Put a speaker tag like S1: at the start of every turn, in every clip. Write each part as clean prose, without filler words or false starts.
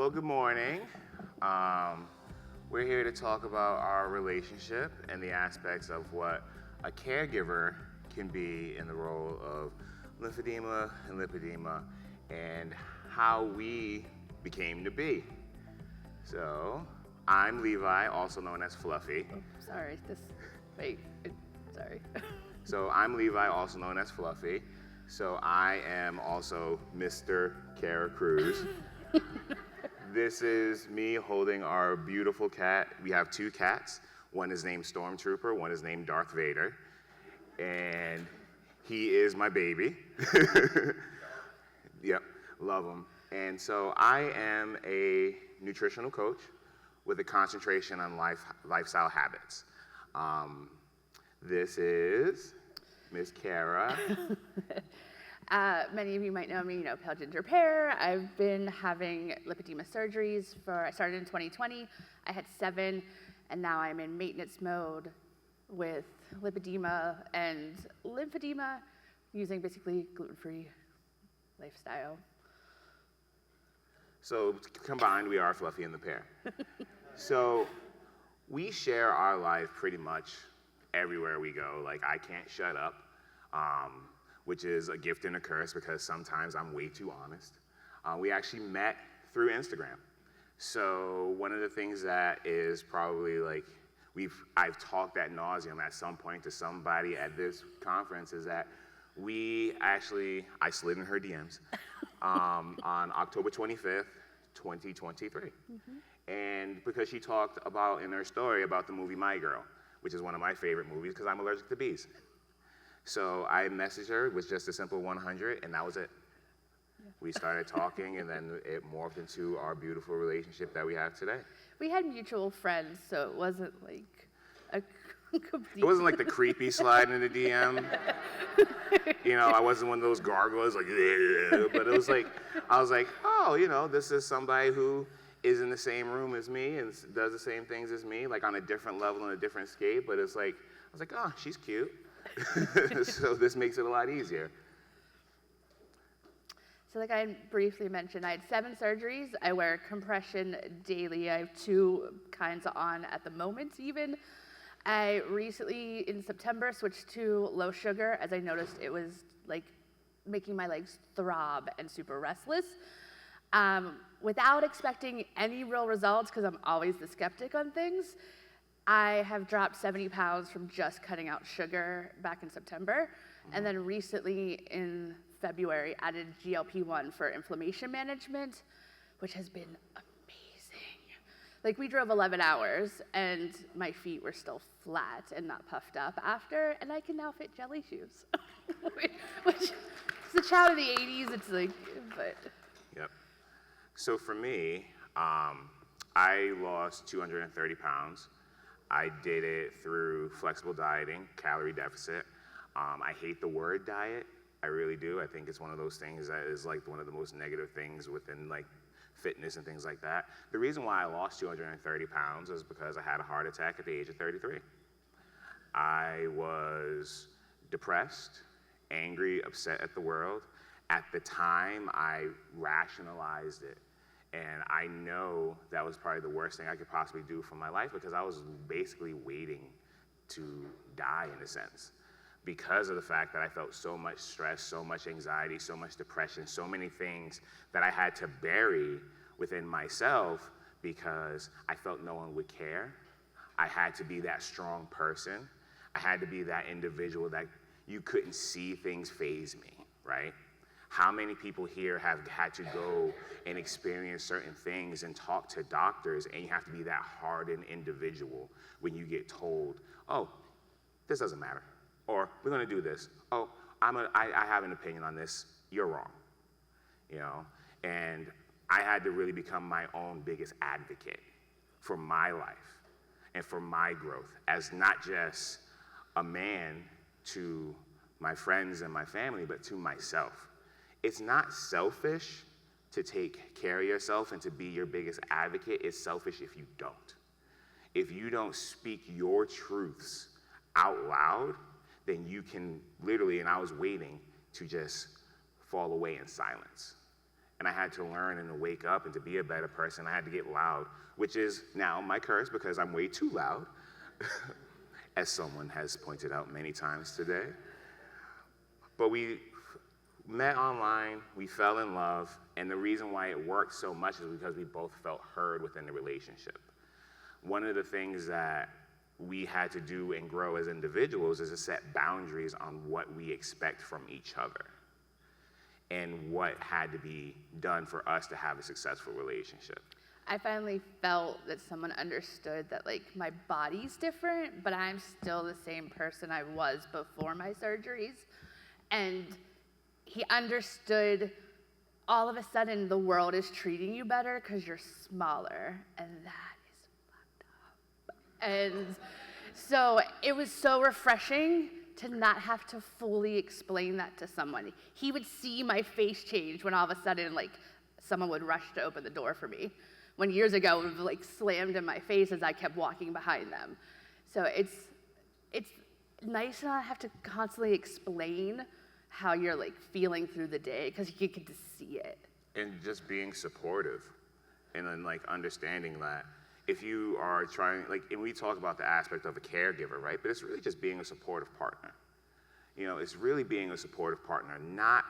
S1: Well, good morning. We're here to talk about our relationship and the aspects of what a caregiver can be in the role of lymphedema and lipedema and how we became to be. So, I'm Levi, also known as Fluffy.
S2: Oh, sorry, sorry.
S1: So, I'm Levi, also known as Fluffy. So, I am also Mr. Kara Cruz. This is me holding our beautiful cat. We have two cats. One is named Stormtrooper, one is named Darth Vader. And he is my baby. Yep, love him. And so I am a nutritional coach with a concentration on lifestyle habits. This is Miss Kara.
S2: Many of you might know me, pale ginger pear. I've been having lipedema surgeries I started in 2020. I had 7, and now I'm in maintenance mode with lipedema and lymphedema, using basically gluten-free lifestyle.
S1: So combined, we are Fluffy and the Pear. So we share our life pretty much everywhere we go. Like, I can't shut up. Which is a gift and a curse because sometimes I'm way too honest. We actually met through Instagram. So one of the things that is probably like, I've talked ad nauseum at some point to somebody at this conference is that I slid in her DMs on October 25th, 2023. Mm-hmm. And because she talked about in her story about the movie My Girl, which is one of my favorite movies because I'm allergic to bees. So I messaged her with just a simple 100, and that was it. Yeah. We started talking, and then it morphed into our beautiful relationship that we have today.
S2: We had mutual friends, so it wasn't like a complete...
S1: It wasn't like the creepy slide in the DM. I wasn't one of those gargoyles, like, but it was like, I was like, oh, this is somebody who is in the same room as me and does the same things as me, like on a different level and a different scale, but it's like, I was like, oh, she's cute. So this makes it a lot easier.
S2: So like I briefly mentioned, I had 7 surgeries. I wear compression daily. I have 2 kinds on at the moment even. I recently, in September, switched to low sugar as I noticed it was like making my legs throb and super restless. Without expecting any real results, because I'm always the skeptic on things, I have dropped 70 pounds from just cutting out sugar back in September. Mm-hmm. And then recently in February, added GLP-1 for inflammation management, which has been amazing. Like, we drove 11 hours and my feet were still flat and not puffed up after, and I can now fit jelly shoes. Which is the child of the 80s, it's like, but.
S1: Yep. So for me, I lost 230 pounds. I did it through flexible dieting, calorie deficit. I hate the word diet. I really do. I think it's one of those things that is like one of the most negative things within like fitness and things like that. The reason why I lost 230 pounds is because I had a heart attack at the age of 33. I was depressed, angry, upset at the world. At the time, I rationalized it. And I know that was probably the worst thing I could possibly do for my life because I was basically waiting to die in a sense because of the fact that I felt so much stress, so much anxiety, so much depression, so many things that I had to bury within myself because I felt no one would care. I had to be that strong person. I had to be that individual that you couldn't see things faze me, right? How many people here have had to go and experience certain things and talk to doctors, and you have to be that hardened individual when you get told, oh, this doesn't matter, or we're gonna do this. Oh, I have an opinion on this, you're wrong, And I had to really become my own biggest advocate for my life and for my growth as not just a man to my friends and my family, but to myself. It's not selfish to take care of yourself and to be your biggest advocate. It's selfish if you don't. If you don't speak your truths out loud, then you can literally, and I was waiting to just fall away in silence. And I had to learn and to wake up and to be a better person. I had to get loud, which is now my curse because I'm way too loud, as someone has pointed out many times today. But we met online, we fell in love, and the reason why it worked so much is because we both felt heard within the relationship. One of the things that we had to do and grow as individuals is to set boundaries on what we expect from each other and what had to be done for us to have a successful relationship.
S2: I finally felt that someone understood that like my body's different, but I'm still the same person I was before my surgeries. And he understood all of a sudden the world is treating you better because you're smaller, and that is fucked up. And so it was so refreshing to not have to fully explain that to someone. He would see my face change when all of a sudden, like, someone would rush to open the door for me. When years ago, it would like slammed in my face as I kept walking behind them. So it's nice to not have to constantly explain how you're like feeling through the day because you get to see it.
S1: And just being supportive and then like understanding that if you are trying, like, and we talk about the aspect of a caregiver, right? But it's really just being a supportive partner. You know, it's really being a supportive partner. Not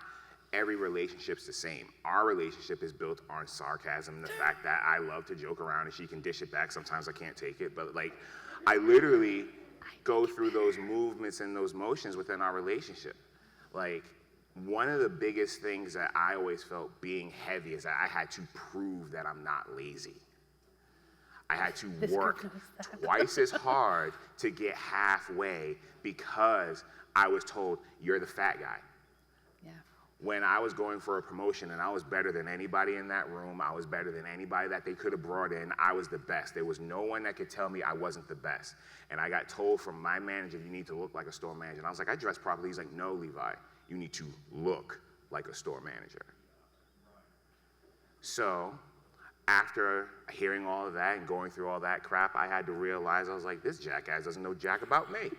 S1: every relationship's the same. Our relationship is built on sarcasm and the fact that I love to joke around and she can dish it back. Sometimes I can't take it, but like, I literally go through those movements and those motions within our relationship. Like, one of the biggest things that I always felt being heavy is that I had to prove that I'm not lazy. I had to work twice as hard to get halfway because I was told, you're the fat guy.
S2: Yeah.
S1: When I was going for a promotion and I was better than anybody in that room, I was better than anybody that they could have brought in, I was the best. There was no one that could tell me I wasn't the best. And I got told from my manager, you need to look like a store manager. And I was like, I dress properly. He's like, no, Levi, you need to look like a store manager. So after hearing all of that and going through all that crap, I had to realize, I was like, this jackass doesn't know jack about me.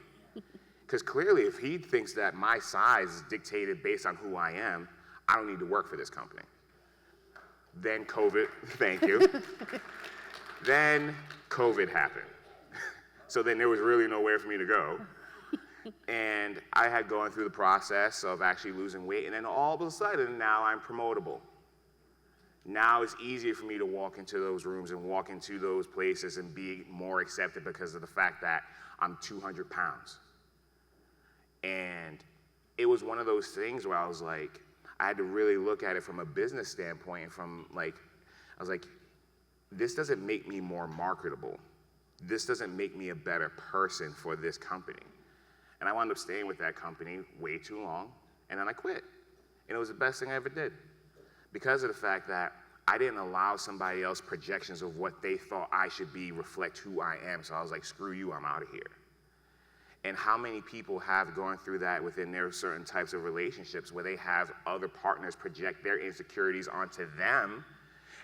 S1: Because clearly, if he thinks that my size is dictated based on who I am, I don't need to work for this company. Then COVID, thank you. Then COVID happened. So then there was really nowhere for me to go. And I had gone through the process of actually losing weight, and then all of a sudden, now I'm promotable. Now it's easier for me to walk into those rooms and walk into those places and be more accepted because of the fact that I'm 200 pounds. And it was one of those things where I was like, I had to really look at it from a business standpoint and from like, I was like, this doesn't make me more marketable. This doesn't make me a better person for this company. And I wound up staying with that company way too long, and then I quit. And it was the best thing I ever did. Because of the fact that I didn't allow somebody else's projections of what they thought I should be reflect who I am. So I was like, screw you, I'm out of here. And how many people have gone through that within their certain types of relationships where they have other partners project their insecurities onto them,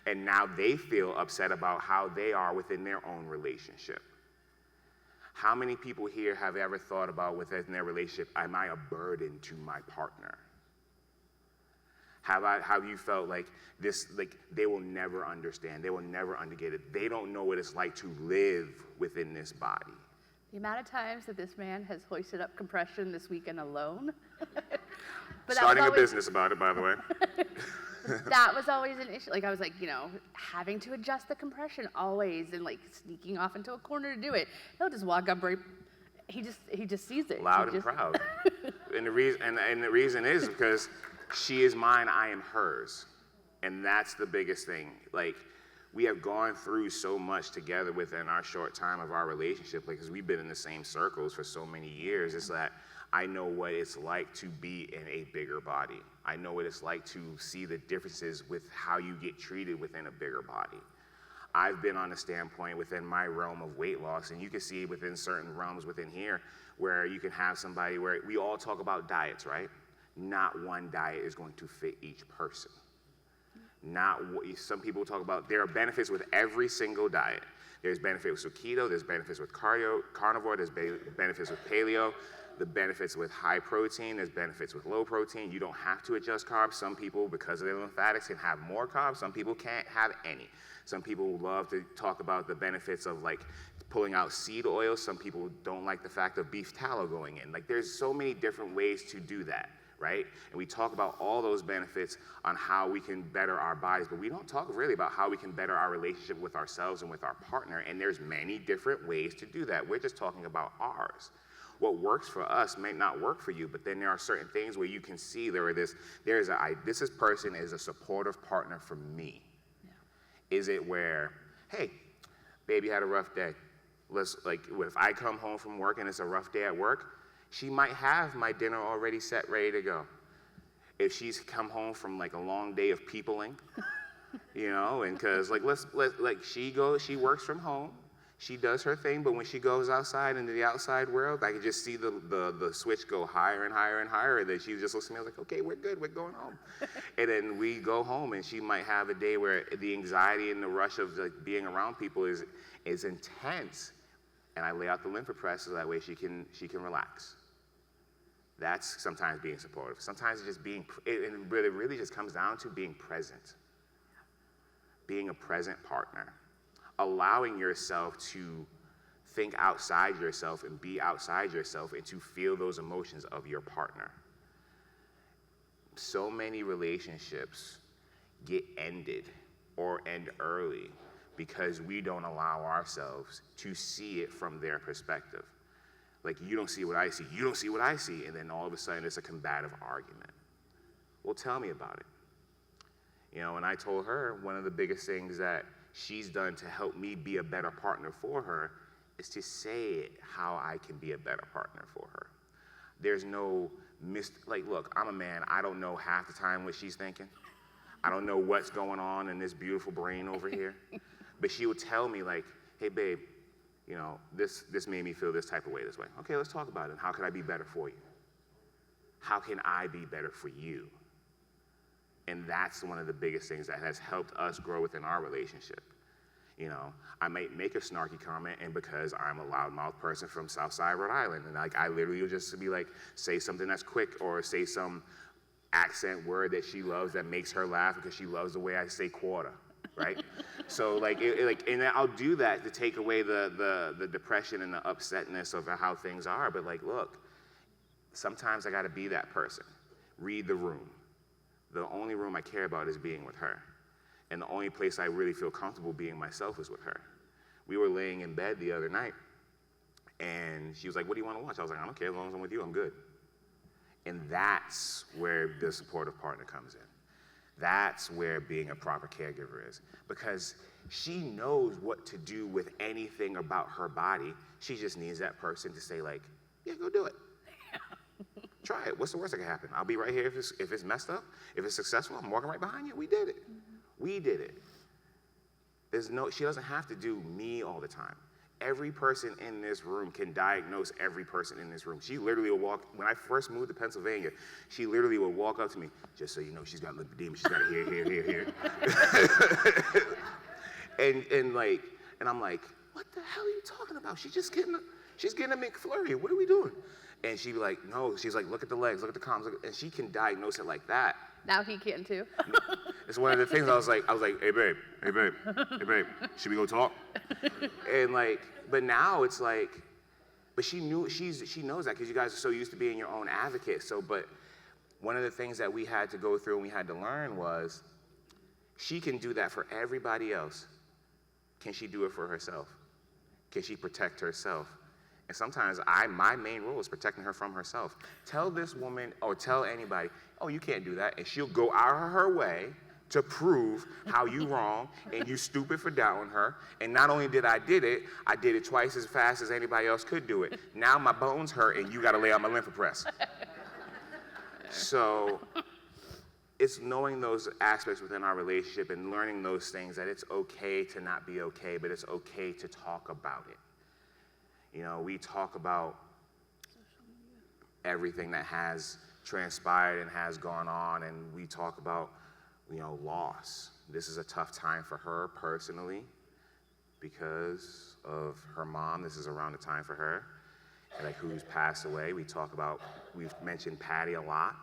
S1: and now they feel upset about how they are within their own relationship. How many people here have ever thought about within their relationship, am I a burden to my partner? Have you felt like this, like they will never understand, they will never get it. They don't know what it's like to live within this body.
S2: The amount of times that this man has hoisted up compression this weekend alone. But
S1: Starting a business about it, by the way.
S2: That was always an issue. Like I was like, you know, having to adjust the compression always and like sneaking off into a corner to do it. He'll just walk up right, he just sees it.
S1: Loud and proud. And the reason is because she is mine, I am hers. And that's the biggest thing. Like, we have gone through so much together within our short time of our relationship, because we've been in the same circles for so many years. It's that I know what it's like to be in a bigger body. I know what it's like to see the differences with how you get treated within a bigger body. I've been on a standpoint within my realm of weight loss, and you can see within certain realms within here where you can have somebody where we all talk about diets, right? Not one diet is going to fit each person. not what some people talk about. There are benefits with every single diet. There's benefits with keto, there's benefits with carnivore, there's benefits with paleo, the benefits with high protein, there's benefits with low protein. You don't have to adjust carbs. Some people, because of their lymphatics, can have more carbs. Some people can't have any. Some people love to talk about the benefits of like pulling out seed oil. Some people don't like the fact of beef tallow going in. Like there's so many different ways to do that, right? And we talk about all those benefits on how we can better our bodies, but we don't talk really about how we can better our relationship with ourselves and with our partner. And there's many different ways to do that. We're just talking about ours. What works for us may not work for you, but then there are certain things where you can see this person is a supportive partner for me. Yeah. Is it where, hey, baby had a rough day. If I come home from work and it's a rough day at work, she might have my dinner already set, ready to go. If she's come home from like a long day of peopling, and because she works from home. She does her thing, but when she goes outside into the outside world, I can just see the switch go higher and higher and higher, and then she just looks at me like, okay, we're good, we're going home. And then we go home, and she might have a day where the anxiety and the rush of like being around people is intense, and I lay out the lymphopress so that way she can relax. That's sometimes being supportive. Sometimes it's just it really just comes down to being present, being a present partner. Allowing yourself to think outside yourself and be outside yourself and to feel those emotions of your partner. So many relationships get ended or end early because we don't allow ourselves to see it from their perspective. Like, you don't see what I see, you don't see what I see, and then all of a sudden it's a combative argument. Well, tell me about it. And I told her one of the biggest things that she's done to help me be a better partner for her is to say how I can be a better partner for her. There's no look, I'm a man. I don't know half the time what she's thinking. I don't know what's going on in this beautiful brain over here. But she would tell me like, hey babe, this made me feel this type of way this way. Okay, let's talk about it. How can I be better for you? How can I be better for you? And that's one of the biggest things that has helped us grow within our relationship. I might make a snarky comment, and because I'm a loudmouth person from Southside Rhode Island, and I literally will just be like, say something that's quick or say some accent word that she loves that makes her laugh because she loves the way I say quarter, right? So and I'll do that to take away the depression and the upsetness of how things are. But look, sometimes I got to be that person. Read the room. The only room I care about is being with her. And the only place I really feel comfortable being myself is with her. We were laying in bed the other night, and she was like, what do you want to watch? I was like, I don't care, as long as I'm with you, I'm good. And that's where the supportive partner comes in. That's where being a proper caregiver is. Because she knows what to do with anything about her body. She just needs that person to say yeah, go do it. Try it. What's the worst that can happen? I'll be right here if it's messed up. If it's successful, I'm walking right behind you. We did it. We did it. She doesn't have to do me all the time. Every person in this room can diagnose every person in this room. She literally will when I first moved to Pennsylvania, she literally would walk up to me, just so you know, she's got lymphedema, she's got it here. and I'm like, what the hell are you talking about? She's getting a McFlurry. What are we doing? And she'd be like, no. She's like, look at the legs, look at the columns. And she can diagnose it like that.
S2: Now he can too.
S1: It's one of the things I was like, hey babe, should we go talk? And but now it's but she knows that because you guys are so used to being your own advocate. But one of the things that we had to go through and we had to learn was she can do that for everybody else. Can she do it for herself? Can she protect herself? And sometimes my main role is protecting her from herself. Tell this woman or tell anybody, oh, you can't do that. And she'll go out of her way to prove how you wrong and you stupid for doubting her. And not only did I did it twice as fast as anybody else could do it. Now my bones hurt and you got to lay out my lymphopress. So it's knowing those aspects within our relationship and learning those things, that it's okay to not be okay, but it's okay to talk about it. We talk about everything that has transpired and has gone on, and we talk about, loss. This is a tough time for her personally because of her mom. This is around the time for her, and like who's passed away. We've mentioned Patty a lot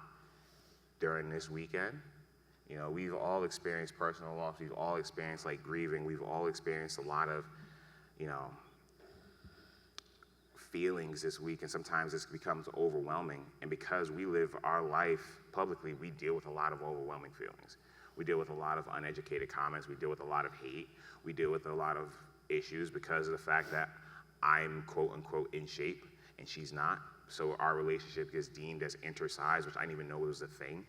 S1: during this weekend. You know, we've all experienced personal loss. We've all experienced like grieving. We've all experienced a lot of, you know, feelings this week, and sometimes this becomes overwhelming. And because we live our life publicly, we deal with a lot of overwhelming feelings. We deal with a lot of uneducated comments. We deal with a lot of hate. We deal with a lot of issues because of the fact that I'm quote unquote in shape and she's not. So our relationship gets deemed as intersize, which I didn't even know was a thing.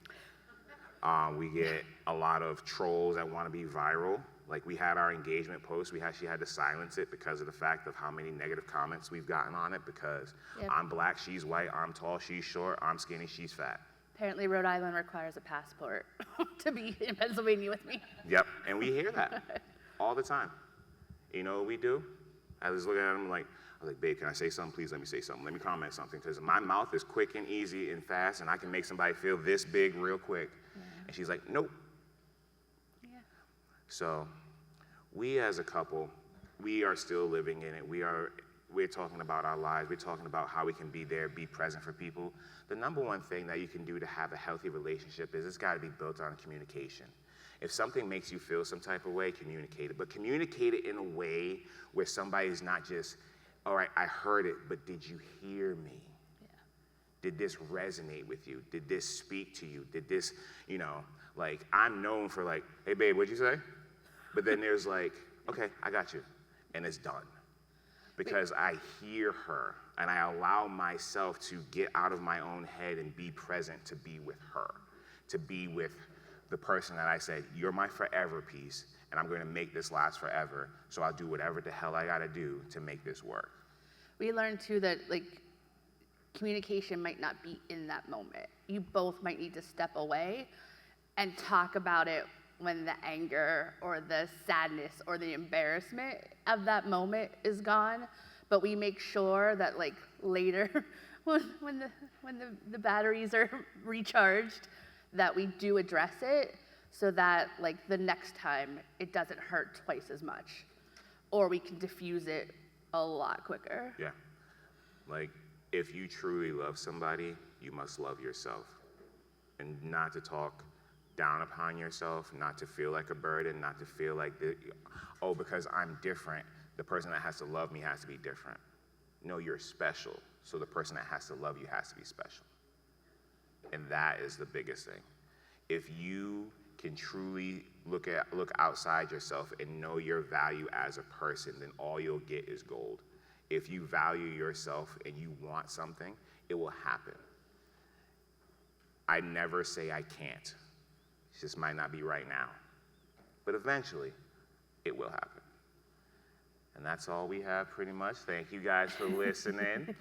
S1: We get a lot of trolls that want to be viral. Like we had our engagement post, she had to silence it because of the fact of how many negative comments we've gotten on it because
S2: Yep.
S1: I'm black, she's white, I'm tall, she's short, I'm skinny, she's fat.
S2: Apparently, Rhode Island requires a passport to be in Pennsylvania with me.
S1: Yep, and we hear that all the time. You know what we do? I was looking at him like, I was like, babe, can I say something? Please let me say something. Let me comment something because my mouth is quick and easy and fast and I can make somebody feel this big real quick.
S2: Yeah.
S1: And she's like, nope.
S2: Yeah.
S1: So we as a couple, we are still living in it. We're talking about our lives. We're talking about how we can be there, be present for people. The number one thing that you can do to have a healthy relationship is it's got to be built on communication. If something makes you feel some type of way, communicate it. But communicate it in a way where somebody's not just, all right, I heard it, but did you hear me?
S2: Yeah.
S1: Did this resonate with you? Did this speak to you? Did this, you know, like I'm known for like, hey babe, what'd you say? But then there's like, okay, I got you. And it's done. Because I hear her and I allow myself to get out of my own head and be present to be with her, to be with the person that I said, you're my forever piece and I'm going to make this last forever. So I'll do whatever the hell I got to do to make this work.
S2: We learned too that like communication might not be in that moment. You both might need to step away and talk about it when the anger or the sadness or the embarrassment of that moment is gone. But we make sure that like later when the batteries are recharged, that we do address it so that like the next time it doesn't hurt twice as much, or we can diffuse it a lot quicker.
S1: Yeah. Like, if you truly love somebody, you must love yourself. And not to talk down upon yourself, not to feel like a burden, not to feel like, oh, because I'm different, the person that has to love me has to be different. No, you're special, so the person that has to love you has to be special. And that is the biggest thing. If you can truly look outside yourself and know your value as a person, then all you'll get is gold. If you value yourself and you want something, it will happen. I never say I can't. It just might not be right now. But eventually, it will happen. And that's all we have pretty much. Thank you guys for listening.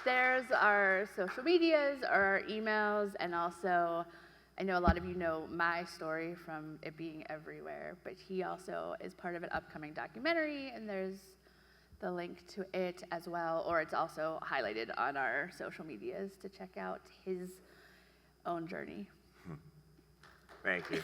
S2: There's our social medias, our emails, and also, I know a lot of you know my story from it being everywhere, but he also is part of an upcoming documentary, and there's the link to it as well, or it's also highlighted on our social medias to check out his own journey.
S1: Thank you.